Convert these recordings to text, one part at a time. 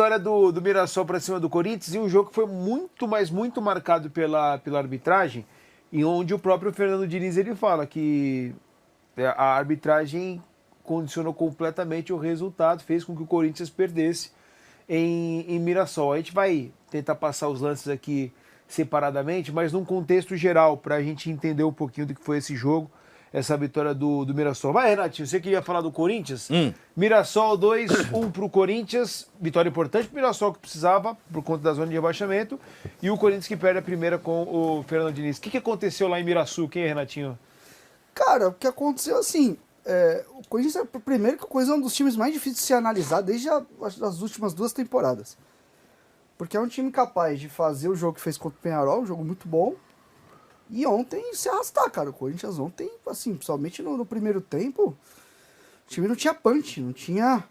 vitória do Mirassol para cima do Corinthians e um jogo que foi muito, mas muito marcado pela arbitragem, e onde o próprio Fernando Diniz ele fala que a arbitragem condicionou completamente o resultado, fez com que o Corinthians perdesse em Mirassol. A gente vai tentar passar os lances aqui separadamente, mas num contexto geral, para a gente entender um pouquinho do que foi esse jogo, essa vitória do Mirassol. Vai, Renatinho, você queria falar do Corinthians? Mirassol 2-1 para o Corinthians, vitória importante para o Mirassol que precisava, por conta da zona de rebaixamento, e o Corinthians que perde a primeira com o Fernando Diniz. O que aconteceu lá em Mirassol? Quem é, Renatinho? Cara, o que aconteceu assim, o Corinthians, primeiro que o Corinthians é um dos times mais difíceis de se analisar desde as últimas 2 temporadas. Porque é um time capaz de fazer o jogo que fez contra o Peñarol, um jogo muito bom, e ontem se arrastar, cara. O Corinthians ontem, assim, principalmente no primeiro tempo, o time não tinha punch, não tinha,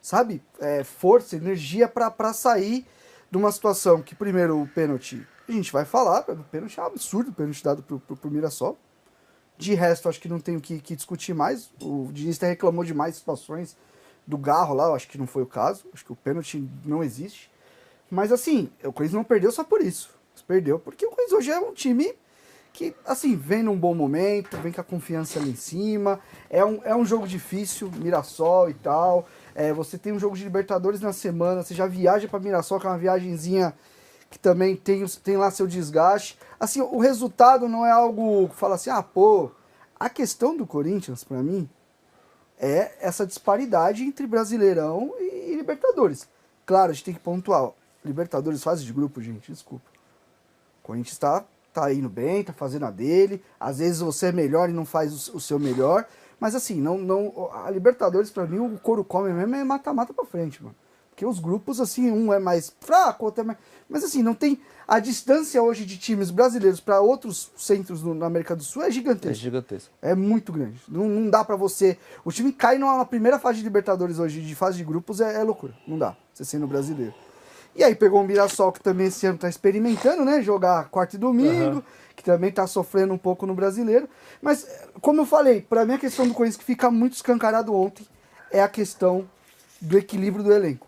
sabe, força, energia pra sair de uma situação que, primeiro, o pênalti, a gente vai falar, o pênalti é um absurdo, o pênalti dado pro Mirassol. De resto, acho que não tenho que discutir mais. O Diniz até reclamou de mais situações do Garro lá, eu acho que não foi o caso. Acho que o pênalti não existe. Mas assim, o Corinthians não perdeu só por isso. Perdeu porque o Corinthians hoje é um time que, assim, vem num bom momento, vem com a confiança ali em cima. É um jogo difícil, Mirassol e tal. Você tem um jogo de Libertadores na semana, você já viaja para Mirassol, que é uma viagenzinha que também tem lá seu desgaste. Assim, o resultado não é algo que fala assim, a questão do Corinthians, para mim, é essa disparidade entre Brasileirão e Libertadores. Claro, a gente tem que pontuar. Libertadores, fase de grupo, gente, desculpa. O Corinthians tá indo bem, tá fazendo a dele. Às vezes você é melhor e não faz o seu melhor. Mas assim, a Libertadores, pra mim, o couro come mesmo é mata-mata pra frente, mano. Porque os grupos, assim, um é mais fraco, outro é mais... Mas assim, não tem... A distância hoje de times brasileiros para outros centros na América do Sul é gigantesca. É gigantesco. É muito grande. Não dá pra você... O time cai na primeira fase de Libertadores hoje, de fase de grupos, é loucura. Não dá, você sendo brasileiro. E aí pegou o Mirassol, que também esse ano tá experimentando, né? Jogar quarta e domingo, que também tá sofrendo um pouco no brasileiro. Mas, como eu falei, pra mim a questão do Corinthians que fica muito escancarado ontem é a questão do equilíbrio do elenco.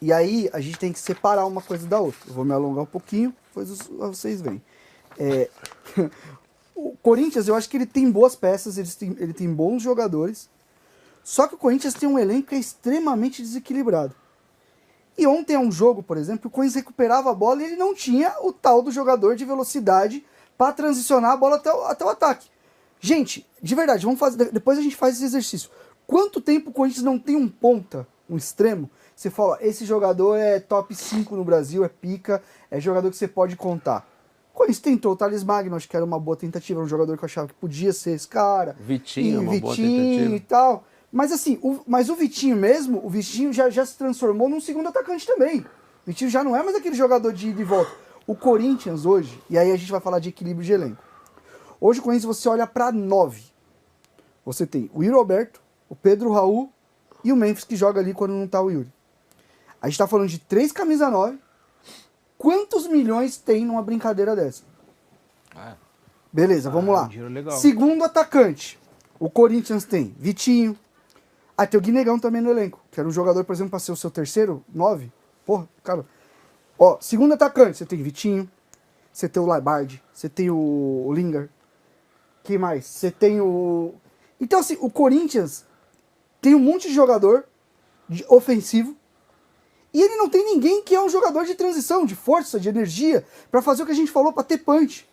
E aí a gente tem que separar uma coisa da outra. Eu vou me alongar um pouquinho, depois vocês veem. O Corinthians, eu acho que ele tem boas peças, ele tem bons jogadores, só que o Corinthians tem um elenco que é extremamente desequilibrado. E ontem é um jogo, por exemplo, que o Corinthians recuperava a bola e ele não tinha o tal do jogador de velocidade para transicionar a bola até o ataque. Gente, de verdade, depois a gente faz esse exercício. Quanto tempo o Corinthians não tem um ponta, um extremo? Você fala, esse jogador é top 5 no Brasil, é pica, é jogador que você pode contar. O Corinthians tentou o Thales Magno, acho que era uma boa tentativa, era um jogador que eu achava que podia ser esse cara. Vitinho, uma boa tentativa. E tal. Mas assim, o Vitinho mesmo, o Vitinho já se transformou num segundo atacante também. O Vitinho já não é mais aquele jogador de ida e volta. O Corinthians hoje, e aí a gente vai falar de equilíbrio de elenco. Hoje o Corinthians, você olha pra 9. Você tem o Yuri Alberto, o Pedro Raul e o Memphis que joga ali quando não tá o Yuri. A gente tá falando de 3 camisa 9. Quantos milhões tem numa brincadeira dessa? Beleza, vamos lá. Segundo atacante, o Corinthians tem Vitinho. Tem o Guinegão também no elenco, que era um jogador, por exemplo, para ser o seu terceiro 9. Porra, cara. Segundo atacante, você tem Vitinho, você tem o Laibardi, você tem o Lingard. Quem mais? Você tem o... Então, assim, o Corinthians tem um monte de jogador ofensivo e ele não tem ninguém que é um jogador de transição, de força, de energia, para fazer o que a gente falou, para ter punch.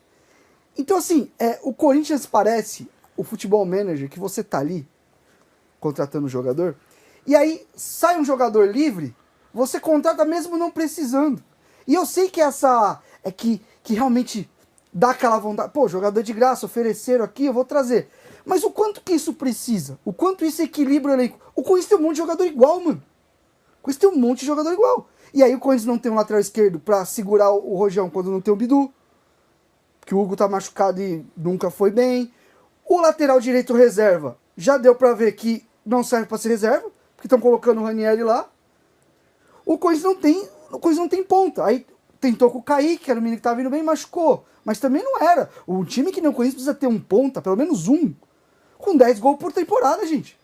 Então, assim, o Corinthians parece o futebol manager que você tá ali contratando um jogador, e aí sai um jogador livre, você contrata mesmo não precisando. E eu sei que essa que realmente dá aquela vontade, jogador de graça, ofereceram aqui, eu vou trazer. Mas o quanto que isso precisa? O quanto isso equilibra o elenco? O Corinthians tem um monte de jogador igual, mano. O Corinthians tem um monte de jogador igual. E aí o Corinthians não tem um lateral esquerdo pra segurar o Rojão quando não tem o Bidu, que o Hugo tá machucado e nunca foi bem. O lateral direito reserva, já deu pra ver que não serve para ser reserva, porque estão colocando o Ranieri lá. O Corinthians não tem ponta. Aí tentou com o Kaique, que era o menino que estava vindo bem, machucou. Mas também não era. O time que não conhece precisa ter um ponta, pelo menos um, com 10 gols por temporada, gente.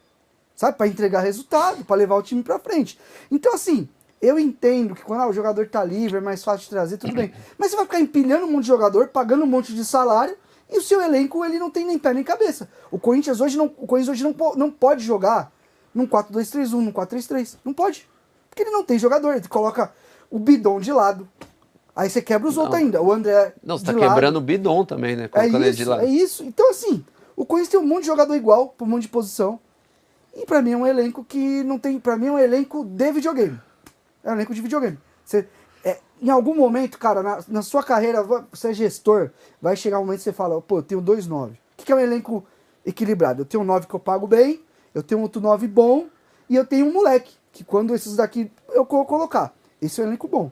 Sabe? Para entregar resultado, para levar o time para frente. Então, assim, Eu entendo que quando o jogador tá livre, é mais fácil de trazer, tudo bem. Mas você vai ficar empilhando um monte de jogador, pagando um monte de salário, e o seu elenco ele não tem nem pé nem cabeça. O Corinthians hoje não pode jogar num 4-2-3-1, num 4-3-3. Não pode. Porque ele não tem jogador. Ele coloca o Bidon de lado. Aí você quebra os outros ainda. O André. Não, você tá quebrando o Bidon também, né? Colocando ele de lado. É isso. Então, assim, o Corinthians tem um monte de jogador igual, por um monte de posição. E pra mim é um elenco que não tem. Pra mim é um elenco de videogame. É um elenco de videogame. Em algum momento, cara, na sua carreira, você é gestor, vai chegar um momento que você fala, pô, eu tenho 2 9. O que é um elenco equilibrado? Eu tenho um 9 que eu pago bem, eu tenho outro 9 bom, e eu tenho um moleque, que quando esses daqui eu colocar, esse é um elenco bom.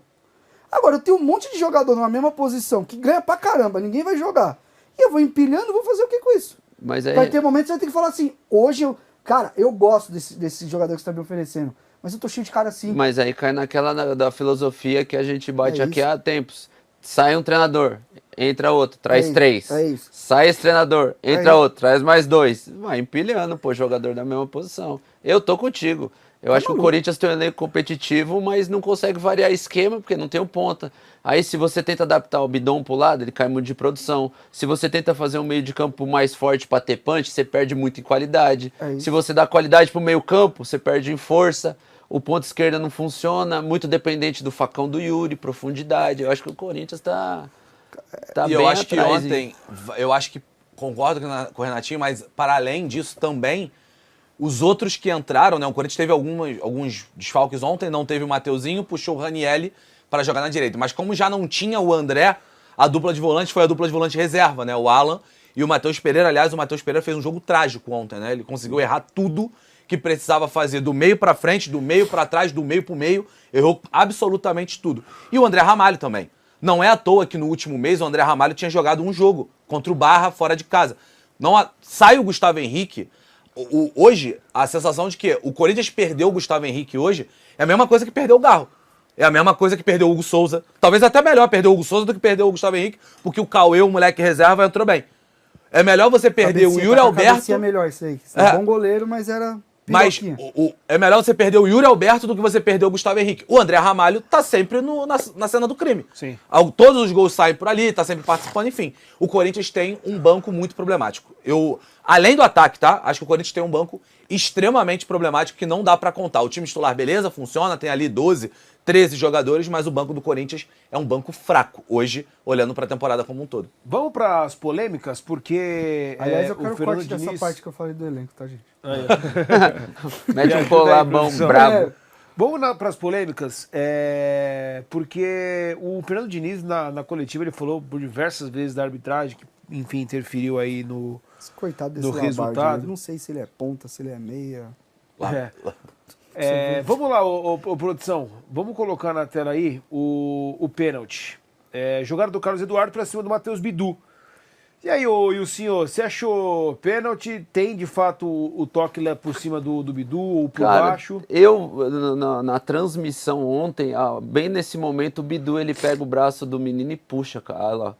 Agora, eu tenho um monte de jogador na mesma posição, que ganha pra caramba, ninguém vai jogar. E eu vou empilhando, vou fazer o que com isso? Mas aí... Vai ter momentos que você vai ter que falar assim, hoje cara, eu gosto desse jogador que você tá me oferecendo. Mas eu tô cheio de cara assim. Mas aí cai naquela da filosofia que a gente bate aqui há tempos. Sai um treinador, entra outro, traz 3. É isso. Sai esse treinador, entra outro, traz mais 2. Vai empilhando, pô, jogador da mesma posição. Eu tô contigo. Eu acho que o Corinthians tem um elenco competitivo, mas não consegue variar esquema, porque não tem o ponta. Aí se você tenta adaptar o Bidon pro lado, ele cai muito de produção. Se você tenta fazer um meio de campo mais forte pra ter punch, você perde muito em qualidade. Se você dá qualidade pro meio campo, você perde em força. O ponto esquerda não funciona, muito dependente do facão do Yuri, profundidade. Eu acho que o Corinthians tá bem eu acho atrás. Que ontem, eu acho que concordo com o Renatinho, mas para além disso também, os outros que entraram, né? O Corinthians teve alguns desfalques ontem, não teve o Mateuzinho, puxou o Ranielli para jogar na direita. Mas como já não tinha o André, a dupla de volantes foi a dupla de volante reserva, né? O Alan e o Matheus Pereira. Aliás, o Matheus Pereira fez um jogo trágico ontem, né? Ele conseguiu errar tudo que precisava fazer, do meio pra frente, do meio pra trás, do meio pro meio, errou absolutamente tudo. E o André Ramalho também. Não é à toa que no último mês o André Ramalho tinha jogado um jogo contra o Barra fora de casa. Sai o Gustavo Henrique, hoje a sensação de que o Corinthians perdeu o Gustavo Henrique hoje é a mesma coisa que perdeu o Garro. É a mesma coisa que perdeu o Hugo Souza. Talvez até melhor perder o Hugo Souza do que perder o Gustavo Henrique, porque o Cauê, o moleque reserva, entrou bem. É melhor você perder o Yuri Alberto... É melhor isso aí. É bom goleiro, mas era... Mas é melhor você perder o Yuri Alberto do que você perder o Gustavo Henrique. O André Ramalho tá sempre na cena do crime. Sim. Todos os gols saem por ali, tá sempre participando, enfim. O Corinthians tem um banco muito problemático. Além do ataque, tá? Acho que o Corinthians tem um banco extremamente problemático que não dá pra contar. O time titular, beleza, funciona, tem ali 12, 13 jogadores, mas o banco do Corinthians é um banco fraco hoje, olhando pra temporada como um todo. Vamos pras polêmicas, porque... Aliás, eu quero o Fernando corte dessa Diniz... parte que eu falei do elenco, tá, gente? Mete um colabão brabo. Vamos para as polêmicas, porque o Fernando Diniz, na coletiva, ele falou por diversas vezes da arbitragem, que, enfim, interferiu aí no Coitado desse resultado. Eu não sei se ele é ponta, se ele é meia. Vamos lá, produção, vamos colocar na tela aí o pênalti. Jogada do Carlos Eduardo para cima do Matheus Bidu. E aí, o senhor, você achou pênalti? Tem, de fato, o toque lá por cima do Bidu ou por baixo? Eu, na transmissão ontem, bem nesse momento, o Bidu ele pega o braço do menino e puxa, cara.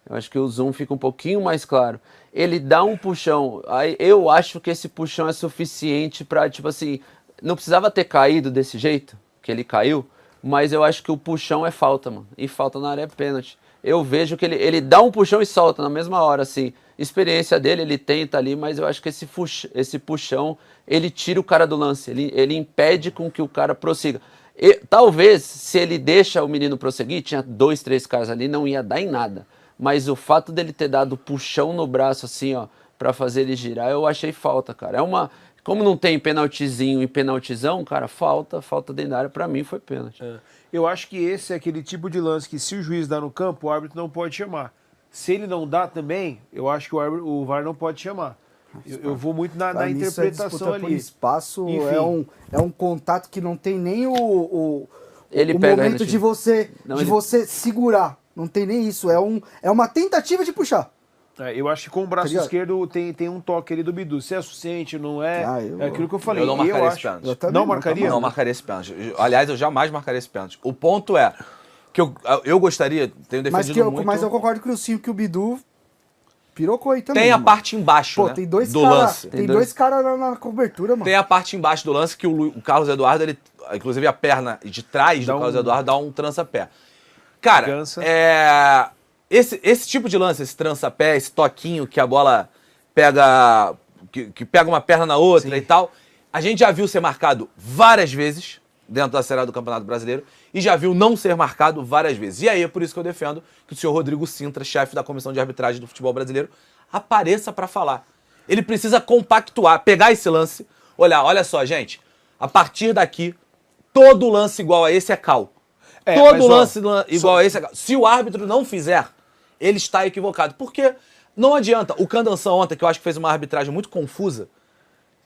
Eu acho que o zoom fica um pouquinho mais claro. Ele dá um puxão. Aí eu acho que esse puxão é suficiente pra, tipo assim, não precisava ter caído desse jeito, que ele caiu, mas eu acho que o puxão é falta, mano. E falta na área é pênalti. Eu vejo que ele dá um puxão e solta na mesma hora, assim. Experiência dele, ele tenta ali, mas eu acho que esse puxão, ele tira o cara do lance, ele impede com que o cara prossiga. Talvez, se ele deixa o menino prosseguir, tinha 2, 3 caras ali, não ia dar em nada. Mas o fato dele ter dado puxão no braço, assim, ó, pra fazer ele girar, eu achei falta, cara. Como não tem penaltizinho e penaltizão, cara, falta dentro da área, pra mim foi pênalti. Eu acho que esse é aquele tipo de lance que se o juiz dá no campo, o árbitro não pode chamar. Se ele não dá também, eu acho que o VAR não pode chamar. Eu vou muito na interpretação ali. Por espaço é um contato que não tem nem o momento de você segurar. Não tem nem isso. É uma tentativa de puxar. Eu acho que com o braço esquerdo tem um toque ali do Bidu. Se é suficiente, não é? É aquilo que eu falei. Eu não marcaria esse pênalti. Não marcaria? Não marcaria esse pênalti. Aliás, eu jamais marcaria esse pênalti. O ponto é que eu gostaria, tenho defendido muito... Mas eu concordo com o Sim, que o Bidu Pirocou aí também. Tem a mano. parte embaixo, Pô, né, tem dois do cara, lance. Tem dois caras na cobertura, mano. Tem a parte embaixo do lance que o Carlos Eduardo, ele, inclusive a perna de trás do Carlos Eduardo dá um trança-pé. Cara, Gança. esse tipo de lance, esse trança-pé, esse toquinho que a bola pega, que pega uma perna na outra e tal, a gente já viu ser marcado várias vezes dentro da Série A do Campeonato Brasileiro e já viu não ser marcado várias vezes. E aí é por isso que eu defendo que o senhor Rodrigo Sintra, chefe da Comissão de Arbitragem do Futebol Brasileiro, apareça para falar. Ele precisa compactuar, pegar esse lance, olha só, gente, a partir daqui, todo lance igual a esse é cal. Todo lance igual a esse é cal. Se o árbitro não fizer, ele está equivocado. Porque não adianta. O Candanção ontem, que eu acho que fez uma arbitragem muito confusa,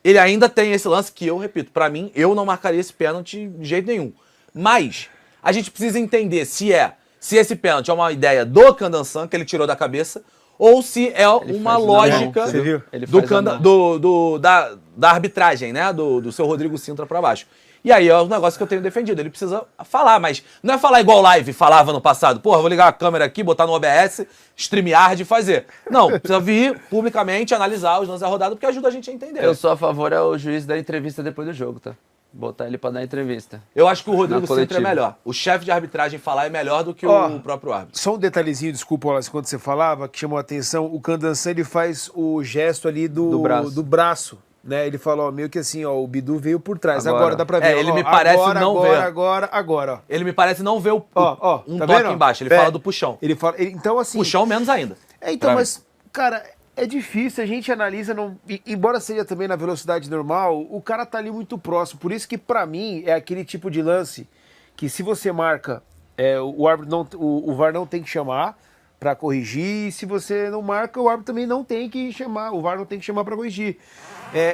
ele ainda tem esse lance que eu repito, pra mim, eu não marcaria esse pênalti de jeito nenhum. Mas a gente precisa entender se esse pênalti é uma ideia do Candanção, que ele tirou da cabeça, ou se é uma lógica da arbitragem, né? Do seu Rodrigo Sintra pra baixo. E aí é um negócio que eu tenho defendido. Ele precisa falar, mas não é falar igual live falava no passado. Porra, vou ligar a câmera aqui, botar no OBS, StreamYard e fazer. Não, precisa vir publicamente analisar os lances da rodada, porque ajuda a gente a entender. Eu sou a favor ao juiz da entrevista depois do jogo, tá? Botar ele pra dar entrevista. Eu acho que o Rodrigo Sintra é melhor. O chefe de arbitragem falar é melhor do que o próprio árbitro. Só um detalhezinho, desculpa, Wallace, quando você falava, que chamou a atenção, o Candanção, ele faz o gesto ali do braço. Né? Ele falou meio que assim, ó, o Bidu veio por trás. Agora dá pra ver. Ele me parece não ver. Agora, ó. Ele me parece não ver um tá toque vendo? embaixo. Ele fala do puxão. Então, assim... Puxão menos ainda. Então, mas, cara, é difícil. A gente analisa, embora seja também na velocidade normal, o cara tá ali muito próximo. Por isso que, pra mim, é aquele tipo de lance que se você marca, o árbitro o VAR não tem que chamar pra corrigir. E se você não marca, o árbitro também não tem que chamar. O VAR não tem que chamar pra corrigir.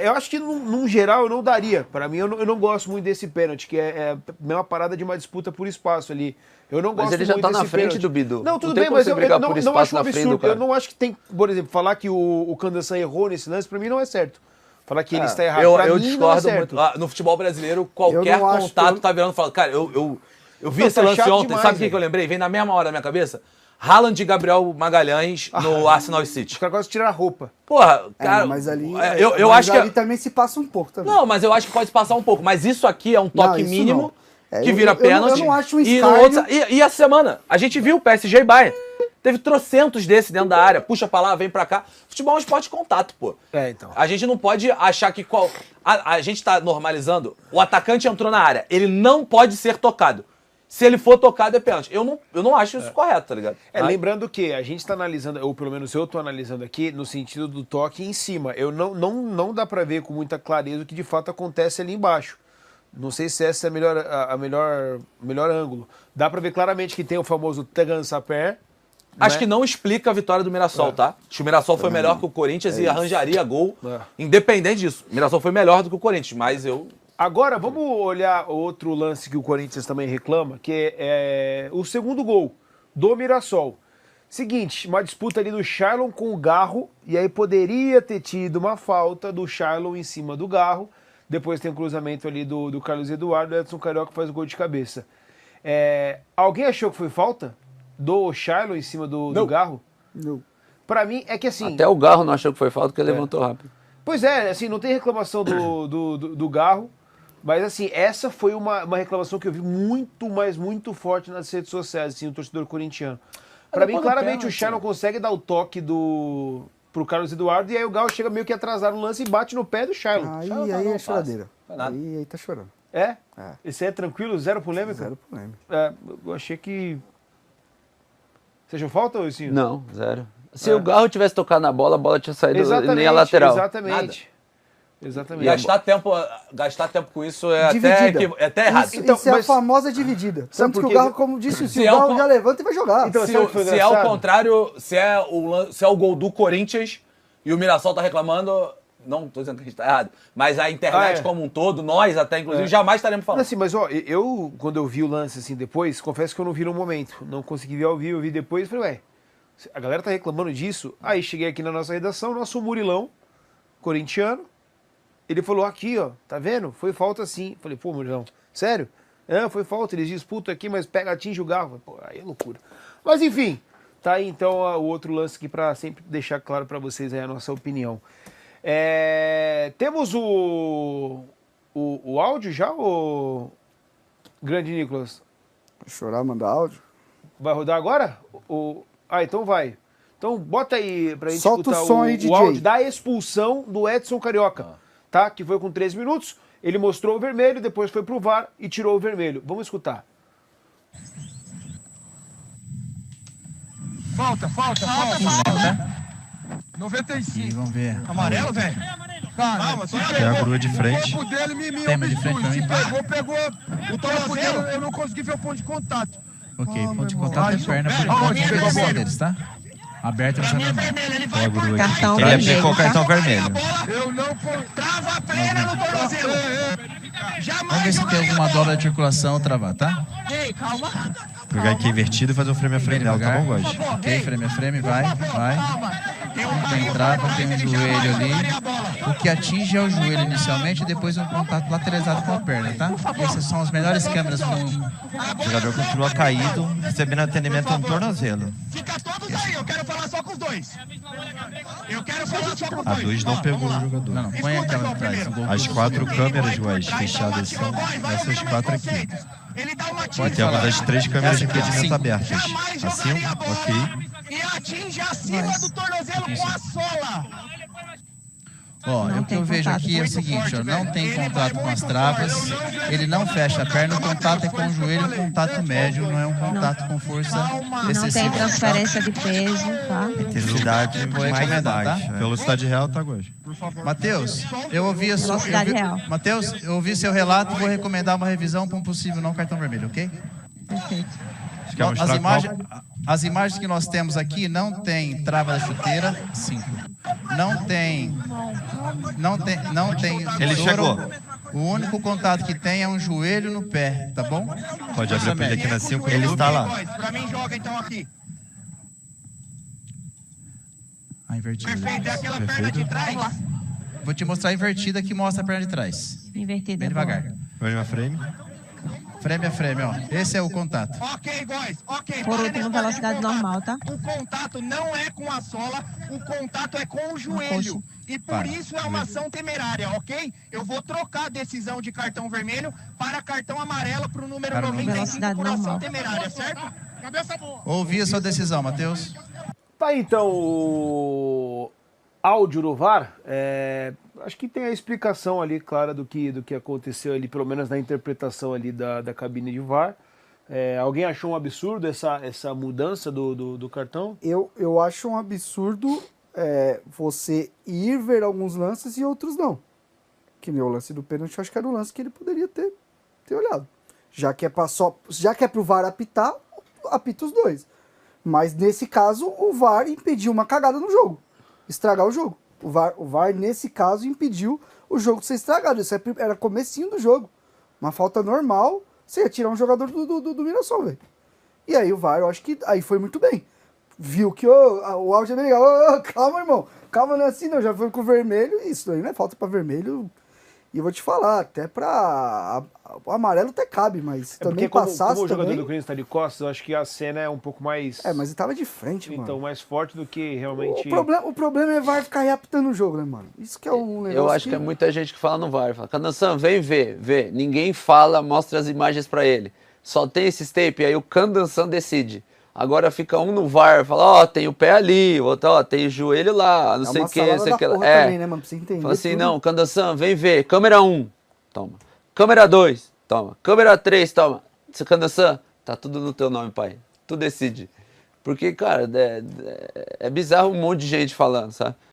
Eu acho que, num geral, eu não daria. Para mim, eu não gosto muito desse pênalti, que é uma parada de uma disputa por espaço ali. Eu não gosto muito desse pênalti. Mas ele já tá na frente do Bidu. Não, tudo bem, mas eu não acho um absurdo. Eu não acho que tem, por exemplo, falar que o Candanção errou nesse lance, para mim não é certo. Falar que ele está errado, eu discordo muito. No futebol brasileiro, qualquer contato tá virando falando. Cara, eu vi esse lance ontem, demais, sabe o que eu lembrei? Vem na mesma hora na minha cabeça. Haaland e Gabriel Magalhães no Arsenal City. Os caras gostam de tirar a roupa. Porra, cara. Mas ali, eu acho que ali também se passa um pouco também. Não, mas eu acho que pode se passar um pouco. Mas isso aqui é um toque mínimo que vira pênalti. Eu não acho um escárnio. E a semana? A gente viu o PSG e Bayern. Teve trocentos desse dentro da área. Puxa pra lá, vem pra cá. Futebol é um esporte de contato, pô. Então. A gente não pode achar que... A gente tá normalizando. O atacante entrou na área. Ele não pode ser tocado. Se ele for tocado, é pênalti. Eu não acho isso correto, tá ligado? Lembrando que a gente está analisando, ou pelo menos eu estou analisando aqui, no sentido do toque em cima. Eu não dá para ver com muita clareza o que de fato acontece ali embaixo. Não sei se essa é a melhor ângulo. Dá para ver claramente que tem o famoso Tegansapé. Acho que não explica a vitória do Mirassol, tá? Acho que o Mirassol foi melhor que o Corinthians e arranjaria gol. Independente disso. O Mirassol foi melhor do que o Corinthians, mas eu... Agora, vamos olhar outro lance que o Corinthians também reclama, que é o segundo gol do Mirassol. Seguinte, uma disputa ali do Shailon com o Garro, e aí poderia ter tido uma falta do Shailon em cima do Garro. Depois tem um cruzamento ali do Carlos Eduardo, o Edson Carioca faz o gol de cabeça. Alguém achou que foi falta do Shailon em cima do Garro? Não. Pra mim, é que assim... Até o Garro não achou que foi falta, porque ele levantou rápido. Pois é, assim, não tem reclamação do Garro. Mas, assim, essa foi uma reclamação que eu vi muito forte nas redes sociais, assim, o torcedor corintiano. Pra mim, claramente, o Shailon consegue dar o toque pro Carlos Eduardo, e aí o Galo chega meio que atrasado no lance e bate no pé do Shailon. Aí é choradeira. Aí tá chorando. É? Esse aí é tranquilo? Zero polêmica? Zero polêmica. Eu achei que... Você achou falta, Luizinho? Não, zero. Se o Garro tivesse tocado na bola, a bola tinha saído nem a lateral. Exatamente. Gastar tempo com isso é até errado. Isso é a famosa dividida. Tanto que o Garro, como disse, o Garro já levanta e vai jogar. Então, se é o contrário, se é o gol do Corinthians e o Mirassol tá reclamando, não tô dizendo que a gente tá errado, mas a internet como um todo, nós até inclusive, jamais estaremos falando. Assim, mas quando eu vi o lance assim depois, confesso que eu não vi no momento, não consegui ver ao vivo, eu vi depois e falei, a galera tá reclamando disso. Aí cheguei aqui na nossa redação, nosso Murilão, corintiano, ele falou aqui, ó, tá vendo? Foi falta sim. Falei, pô, Murilão, sério? Foi falta, eles disputam aqui, mas atinge o Garro. Pô, aí é loucura. Mas enfim, Tá aí então o outro lance aqui para sempre deixar claro para vocês aí a nossa opinião. Temos o áudio já, o grande Nicolas? Chorar, mandar áudio. Vai rodar agora? Então vai. Então bota aí pra gente Solta escutar o som aí, DJ. áudio da expulsão do Edson Carioca, tá? Que foi com 3 minutos, ele mostrou o vermelho, depois foi pro VAR e tirou o vermelho. Vamos escutar. Falta. 95. E vamos ver. Amarelo, velho? Calma, se Tem a grua de frente. o corpo dele me Tema de frente Se também. pegou o corpo dele, eu não consegui ver o ponto de contato. Ok, ponto de contato é perna por Aonde conta pegou a da bola? deles, tá? Aberto no normal. Tem a grua aqui. Cartão Ele vermelho, aplicou o tá? cartão vermelho. Eu não trava a perna no tornozelo. Vamos ver se tem alguma dobra de articulação ou travar, tá? Ei, calma. Pegar aqui invertido e fazer um frame a frame dela, tá bom, Góis? Ok, frame a frame, vai. Tem trava, tem um joelho ali. O que atinge é o joelho inicialmente e depois um contato lateralizado com a perna, tá? Essas são as melhores câmeras com... O jogador continua caído, recebendo atendimento no tornozelo. Fica todos aí, eu quero falar só com os dois. Eu quero falar só com os A dois. 2 não pegou o jogador. Não, põe a câmera atrás. As 4 câmeras, Góis, fechadas são essas 4 aqui. Ele dá uma Pode Temos falar. as 3 câmeras de impedimento Cinco. abertas. Assim, ok. e atinge acima do tornozelo com a sola. Ó, Não o que tem eu vejo contato. aqui é o seguinte, ó, não tem contato com as travas, ele não fecha a perna, o contato é com o joelho, contato médio, não é um contato com força Não tem excessiva. transferência de peso, tá? Intensidade Foi mais recomendado, baixa. tá? Velocidade real, tá, Góis? Matheus, eu ouvi a sua... Velocidade real. Matheus, eu ouvi seu relato, vou recomendar uma revisão para um possível não cartão vermelho, ok? Perfeito. Você quer mostrar As imagens que nós temos aqui não tem trava da chuteira, 5. Não tem Ele chegou. O único contato que tem é um joelho no pé, tá bom? Pode abrir pra ele aqui na 5, Ele ele está lá. Pra mim, joga então aqui. A invertida. Perfeito, é aquela perna de trás. Vou te mostrar a invertida que mostra a perna de trás. Invertida. Bem devagar. Frame a frame. Frame a frame, ó. Esse é o contato. Ok, boys, ok. Por Para último, nessa velocidade pergunta. normal, tá? O contato não é com a sola, o contato é com o joelho. coxa. E por Para. isso é uma ação temerária, ok? Eu vou trocar a decisão de cartão vermelho para cartão amarelo para o número Para o 95 velocidade por ação normal. temerária, certo? Cabeça boa. Ouvi a sua decisão, Matheus. Tá aí, então o áudio do VAR. Acho que tem a explicação ali clara do que aconteceu ali, pelo menos na interpretação ali da cabine de VAR. Alguém achou um absurdo essa mudança do cartão? Eu acho um absurdo você ir ver alguns lances e outros não. Que nem o lance do pênalti, eu acho que era um lance que ele poderia ter olhado. Já que é pro VAR apitar, apita os dois. Mas nesse caso, o VAR impediu uma cagada no jogo. Estragar o jogo. O VAR, nesse caso, impediu o jogo de ser estragado. Isso era comecinho do jogo. Uma falta normal, você ia tirar um jogador do Mirassol, velho. E aí o VAR, eu acho que aí foi muito bem. Viu que o áudio é bem legal. Calma, irmão. Calma, não é assim não. Já foi com o vermelho. Isso aí não é falta pra vermelho. E eu vou te falar, até pra... O amarelo até cabe, mas também Porque passasse como o jogador também... do Corinthians está de costas, eu acho que a cena é um pouco mais... mas ele tava de frente, então, mano. mais forte do que realmente... O problema é VAR ficar reapitando o jogo, né, mano? Isso que é um negócio Eu acho que é muita gente que fala no VAR. Fala, Candansan, vem vê. Ninguém fala, mostra as imagens pra ele. Só tem esses tape, aí o Candansan decide. Agora fica um no VAR, fala, tem o pé ali, o outro, tem o joelho lá, não sei o que, sei que lá. Também, né, mano? Pra você entender Fala assim, tudo. não, Candansan, vem ver. Câmera 1, toma. Câmera 2, toma. Câmera 3, toma. Candansan, tá tudo no teu nome, pai. Tu decide. Porque, cara, é bizarro um monte de gente falando, sabe?